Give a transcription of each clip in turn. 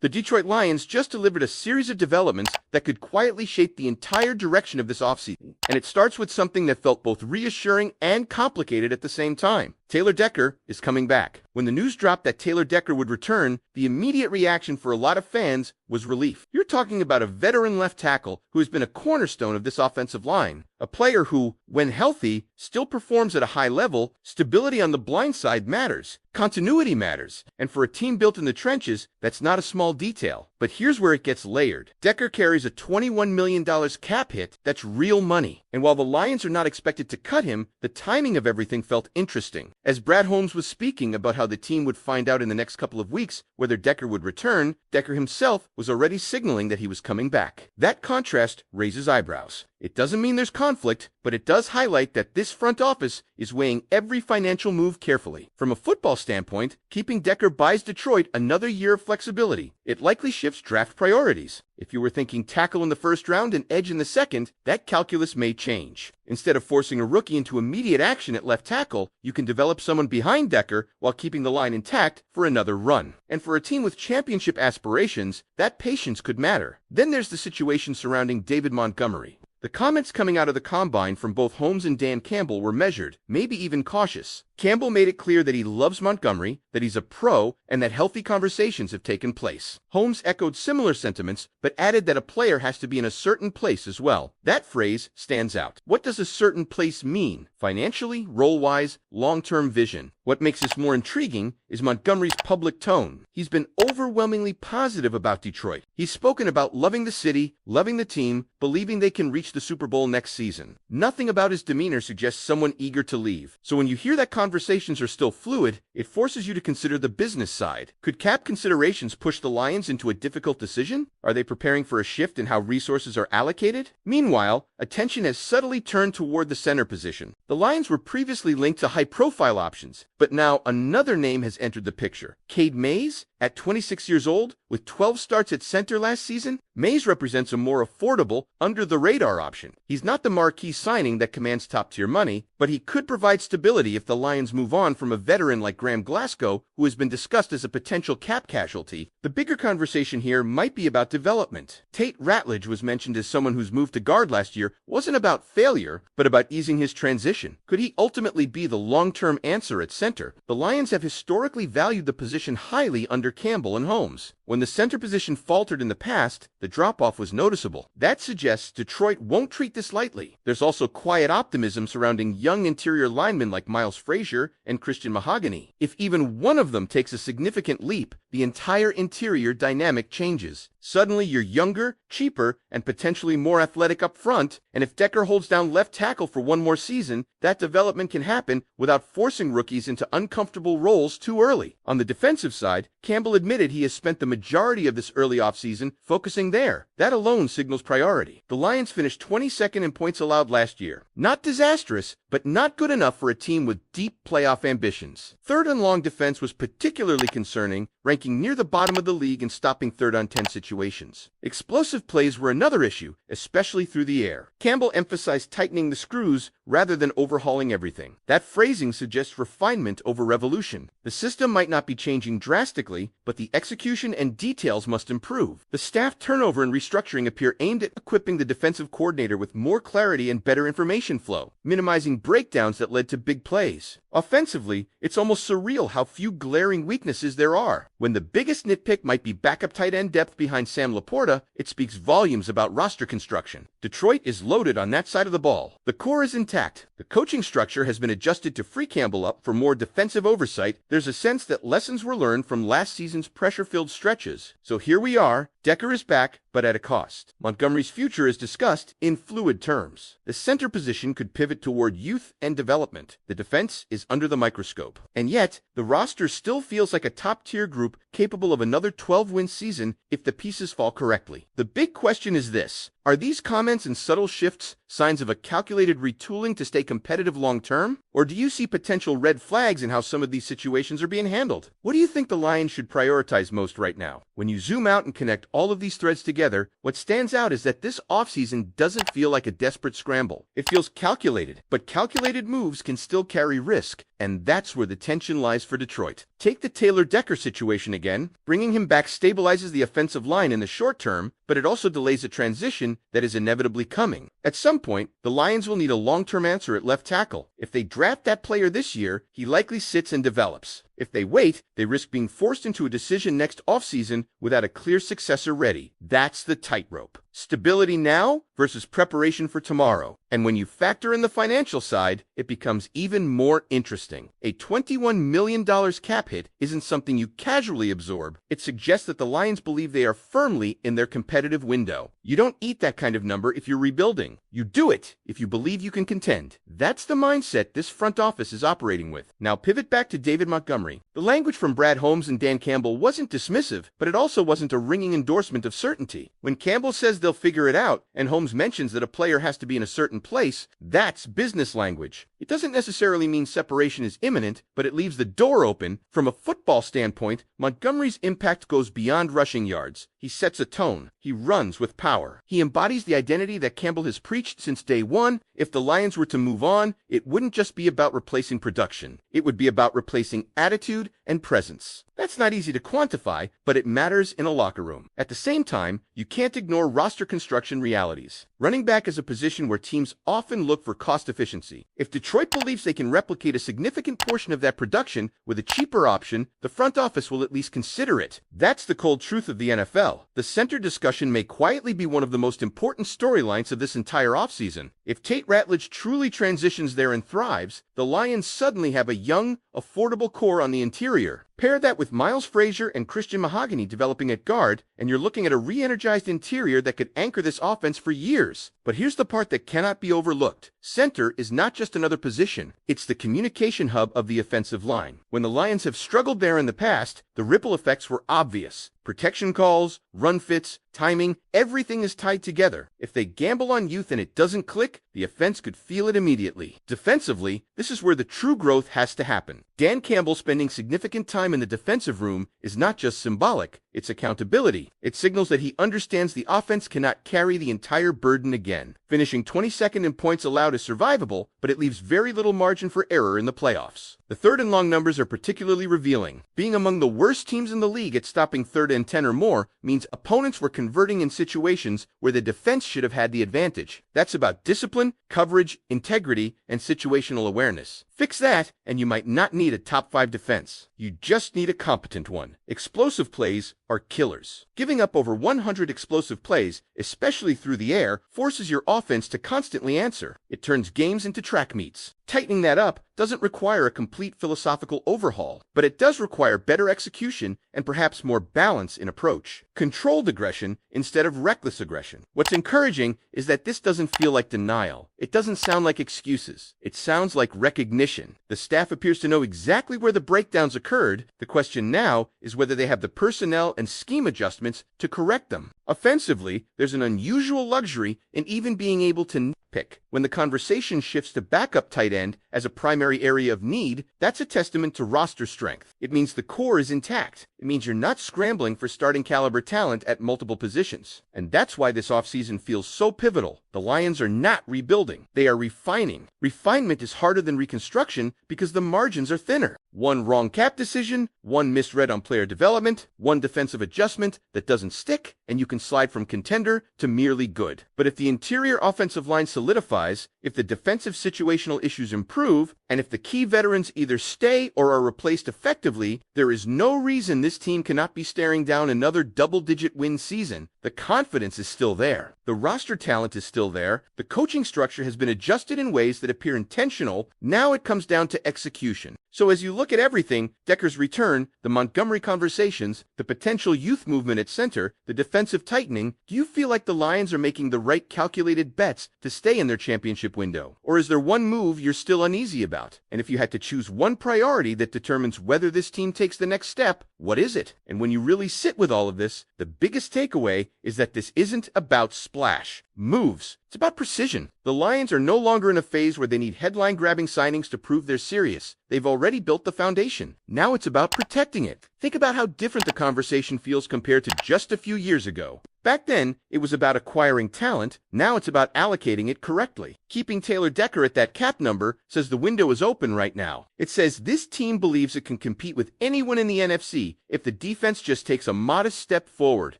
The Detroit Lions just delivered a series of developments that could quietly shape the entire direction of this offseason. And it starts with something that felt both reassuring and complicated at the same time. Taylor Decker is coming back. When the news dropped that Taylor Decker would return, the immediate reaction for a lot of fans was relief. You're talking about a veteran left tackle who has been a cornerstone of this offensive line, a player who, when healthy, still performs at a high level. Stability on the blind side matters. Continuity matters. And for a team built in the trenches, that's not a small detail. But here's where it gets layered. Decker carries a $21 million cap hit that's real money. And while the Lions are not expected to cut him, the timing of everything felt interesting. As Brad Holmes was speaking about how the team would find out in the next couple of weeks whether Decker would return, Decker himself was already signaling that he was coming back. That contrast raises eyebrows. It doesn't mean there's conflict, but it does highlight that this front office is weighing every financial move carefully. From a football standpoint, keeping Decker buys Detroit another year of flexibility. It likely shifts draft priorities. If you were thinking tackle in the first round and edge in the second, that calculus may change. Instead of forcing a rookie into immediate action at left tackle, you can develop someone behind Decker while keeping the line intact for another run. And for a team with championship aspirations, that patience could matter. Then there's the situation surrounding David Montgomery. The comments coming out of the combine from both Holmes and Dan Campbell were measured, maybe even cautious. Campbell made it clear that he loves Montgomery, that he's a pro, and that healthy conversations have taken place. Holmes echoed similar sentiments, but added that a player has to be in a certain place as well. That phrase stands out. What does a certain place mean? Financially, role-wise, long-term vision. What makes this more intriguing is Montgomery's public tone. He's been overwhelmingly positive about Detroit. He's spoken about loving the city, loving the team, believing they can reach the Super Bowl next season. Nothing about his demeanor suggests someone eager to leave. So when you hear that conversations are still fluid, it forces you to consider the business side. Could cap considerations push the Lions into a difficult decision? Are they preparing for a shift in how resources are allocated? Meanwhile, attention has subtly turned toward the center position. The Lions were previously linked to high-profile options, but now another name has entered the picture. Cade Mays? At 26 years old, with 12 starts at center last season, Mays represents a more affordable, under-the-radar option. He's not the marquee signing that commands top-tier money, but he could provide stability if the Lions move on from a veteran like Graham Glasgow, who has been discussed as a potential cap casualty. The bigger conversation here might be about development. Tate Ratledge was mentioned as someone whose move to guard last year wasn't about failure, but about easing his transition. Could he ultimately be the long-term answer at center? The Lions have historically valued the position highly under Campbell and Holmes. When the center position faltered in the past, the drop-off was noticeable. That suggests Detroit won't treat this lightly. There's also quiet optimism surrounding young interior linemen like Miles Frazier and Christian Mahogany. If even one of them takes a significant leap, the entire interior dynamic changes. Suddenly you're younger, cheaper, and potentially more athletic up front, and if Decker holds down left tackle for one more season, that development can happen without forcing rookies into uncomfortable roles too early. On the defensive side, Campbell admitted he has spent the majority of this early offseason focusing there. That alone signals priority. The Lions finished 22nd in points allowed last year. Not disastrous, but not good enough for a team with deep playoff ambitions. Third and long defense was particularly concerning, ranking near the bottom of the league in stopping third-and-10 situations. Explosive plays were another issue, especially through the air. Campbell emphasized tightening the screws rather than overhauling everything. That phrasing suggests refinement over revolution. The system might not be changing drastically, but the execution and details must improve. The staff turnover and restructuring appear aimed at equipping the defensive coordinator with more clarity and better information flow, minimizing breakdowns that led to big plays. Offensively, it's almost surreal how few glaring weaknesses there are. When the biggest nitpick might be backup tight end depth behind Sam Laporta, it speaks volumes about roster construction. Detroit is loaded on that side of the ball. The core is intact. The coaching structure has been adjusted to free Campbell up for more defensive oversight. There's a sense that lessons were learned from last season's pressure-filled stretches. So here we are. Decker is back, but at a cost. Montgomery's future is discussed in fluid terms. The center position could pivot toward youth and development. The defense is under the microscope. And yet, the roster still feels like a top-tier group capable of another 12-win season if the pieces fall correctly. The big question is this: are these comments and subtle shifts signs of a calculated retooling to stay competitive long-term? Or do you see potential red flags in how some of these situations are being handled? What do you think the Lions should prioritize most right now? When you zoom out and connect all of these threads together, what stands out is that this offseason doesn't feel like a desperate scramble. It feels calculated, but calculated moves can still carry risk, and that's where the tension lies for Detroit. Take the Taylor Decker situation again. Bringing him back stabilizes the offensive line in the short term, but it also delays a transition that is inevitably coming. At some point, the Lions will need a long-term answer at left tackle. If they draft that player this year, he likely sits and develops. If they wait, they risk being forced into a decision next offseason without a clear successor ready. That's the tightrope. Stability now versus preparation for tomorrow. And when you factor in the financial side, it becomes even more interesting. A $21 million cap hit isn't something you casually absorb. It suggests that the Lions believe they are firmly in their competitive window. You don't eat that kind of number if you're rebuilding. You do it if you believe you can contend. That's the mindset this front office is operating with. Now pivot back to David Montgomery. The language from Brad Holmes and Dan Campbell wasn't dismissive, but it also wasn't a ringing endorsement of certainty. When Campbell says they'll figure it out, and Holmes mentions that a player has to be in a certain place, that's business language. It doesn't necessarily mean separation is imminent, but it leaves the door open. From a football standpoint, Montgomery's impact goes beyond rushing yards. He sets a tone. He runs with power. He embodies the identity that Campbell has preached since day one. If the Lions were to move on, it wouldn't just be about replacing production. It would be about replacing attitude and presence. That's not easy to quantify, but it matters in a locker room. At the same time, you can't ignore roster construction realities. Running back is a position where teams often look for cost efficiency. If Detroit believes they can replicate a significant portion of that production with a cheaper option, the front office will at least consider it. That's the cold truth of the NFL. The center discussion may quietly be one of the most important storylines of this entire offseason. If Tate Ratledge truly transitions there and thrives, the Lions suddenly have a young, affordable core on the interior. Pair that with Miles Frazier and Christian Mahogany developing at guard, and you're looking at a re-energized interior that could anchor this offense for years. But here's the part that cannot be overlooked. Center is not just another position. It's the communication hub of the offensive line. When the Lions have struggled there in the past, the ripple effects were obvious. Protection calls, run fits, timing, everything is tied together. If they gamble on youth and it doesn't click, the offense could feel it immediately. Defensively, this is where the true growth has to happen. Dan Campbell spending significant time in the defensive room is not just symbolic, it's accountability. It signals that he understands the offense cannot carry the entire burden again. Finishing 22nd in points allowed is survivable, but it leaves very little margin for error in the playoffs. The third and long numbers are particularly revealing. Being among the worst teams in the league at stopping 3rd and 10 or more means opponents were converting in situations where the defense should have had the advantage. That's about discipline, coverage, integrity, and situational awareness. Fix that, and you might not need a top 5 defense. You just need a competent one. Explosive plays are killers. Giving up over 100 explosive plays, especially through the air, forces your offense to constantly answer. It turns games into track meets. Tightening that up doesn't require a complete philosophical overhaul, but it does require better execution and perhaps more balance in approach. Controlled aggression instead of reckless aggression. What's encouraging is that this doesn't feel like denial. It doesn't sound like excuses. It sounds like recognition. The staff appears to know exactly where the breakdowns occurred. The question now is whether they have the personnel and scheme adjustments to correct them. Offensively, there's an unusual luxury in even being able to pick. When the conversation shifts to backup tight end as a primary area of need, that's a testament to roster strength. It means the core is intact. It means you're not scrambling for starting caliber talent at multiple positions. And that's why this offseason feels so pivotal. The Lions are not rebuilding. They are refining. Refinement is harder than reconstruction because the margins are thinner. One wrong cap decision, one misread on player development, one defensive adjustment that doesn't stick, and you can slide from contender to merely good. But if the interior offensive line solidifies, if the defensive situational issues improve, and if the key veterans either stay or are replaced effectively, there is no reason this team cannot be staring down another double-digit win season. The confidence is still there. The roster talent is still there. The coaching structure has been adjusted in ways that appear intentional. Now it comes down to execution. So as you look at everything, Decker's return, the Montgomery conversations, the potential youth movement at center, the defensive tightening, do you feel like the Lions are making the right calculated bets to stay in their championship window? Or is there one move you're still uneasy about? And if you had to choose one priority that determines whether this team takes the next step, what is it? And when you really sit with all of this, the biggest takeaway is that this isn't about splash moves. It's about precision. The Lions are no longer in a phase where they need headline-grabbing signings to prove they're serious. They've already built the foundation. Now it's about protecting it. Think about how different the conversation feels compared to just a few years ago. Back then, it was about acquiring talent. Now it's about allocating it correctly. Keeping Taylor Decker at that cap number says the window is open right now. It says this team believes it can compete with anyone in the NFC if the defense just takes a modest step forward.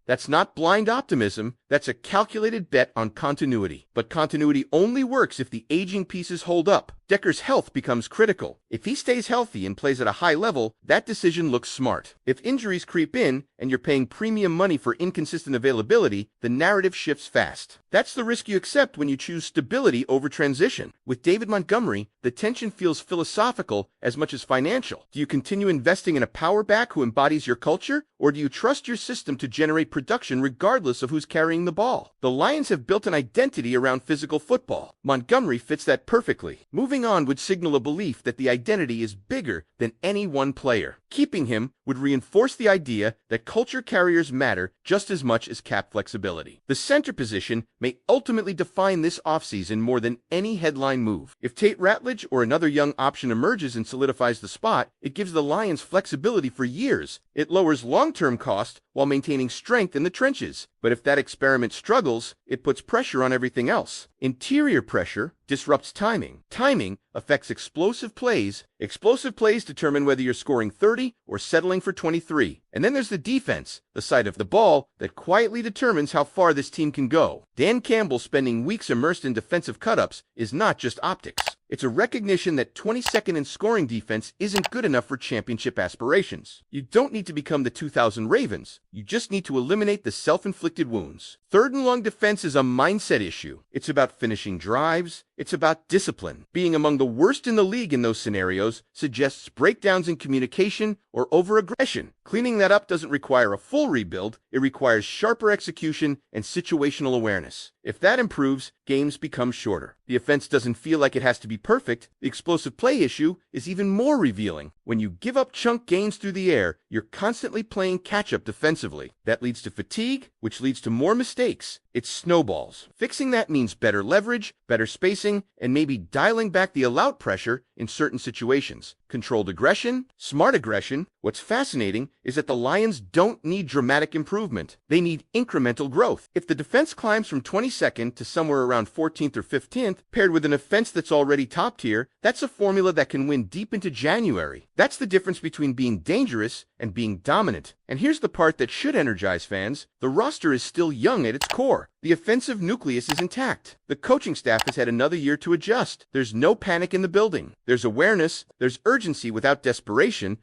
That's not blind optimism. That's a calculated bet on continuity. But continuity only works if the aging pieces hold up. Decker's health becomes critical. If he stays healthy and plays at a high level, that decision looks smart. If injuries creep in and you're paying premium money for inconsistent availability, the narrative shifts fast. That's the risk you accept when you choose stability over transition. With David Montgomery, the tension feels philosophical as much as financial. Do you continue investing in a power back who embodies your culture, or do you trust your system to generate production regardless of who's carrying the ball? The Lions have built an identity around physical football. Montgomery fits that perfectly. Moving on would signal a belief that the identity is bigger than any one player. Keeping him would reinforce the idea that culture carriers matter just as much as cap flexibility. The center position may ultimately define this offseason more than any headline move. If Tate Ratledge or another young option emerges and solidifies the spot, it gives the Lions flexibility for years. It lowers long-term cost while maintaining strength in the trenches. But if that experiment struggles, it puts pressure on everything else. Interior pressure disrupts timing. Timing affects explosive plays. Explosive plays determine whether you're scoring 30 or settling for 23. And then there's the defense, the side of the ball that quietly determines how far this team can go. Dan Campbell spending weeks immersed in defensive cut-ups is not just optics. It's a recognition that 22nd in scoring defense isn't good enough for championship aspirations. You don't need to become the 2000 Ravens. You just need to eliminate the self-inflicted wounds. Third and long defense is a mindset issue. It's about finishing drives. It's about discipline. Being among the worst in the league in those scenarios suggests breakdowns in communication or over-aggression. Cleaning that up doesn't require a full rebuild. It requires sharper execution and situational awareness. If that improves, games become shorter. The offense doesn't feel like it has to be perfect. The explosive play issue is even more revealing. When you give up chunk gains through the air, you're constantly playing catch-up defensively. That leads to fatigue, which leads to more mistakes. It snowballs. Fixing that means better leverage, better spacing, and maybe dialing back the allout pressure in certain situations. Controlled aggression, smart aggression. What's fascinating is that the Lions don't need dramatic improvement. They need incremental growth. If the defense climbs from 22nd to somewhere around 14th or 15th, paired with an offense that's already top tier, that's a formula that can win deep into January. That's the difference between being dangerous and being dominant. And here's the part that should energize fans. The roster is still young at its core. The offensive nucleus is intact. The coaching staff has had another year to adjust. There's no panic in the building. There's awareness. There's urgency without desperation.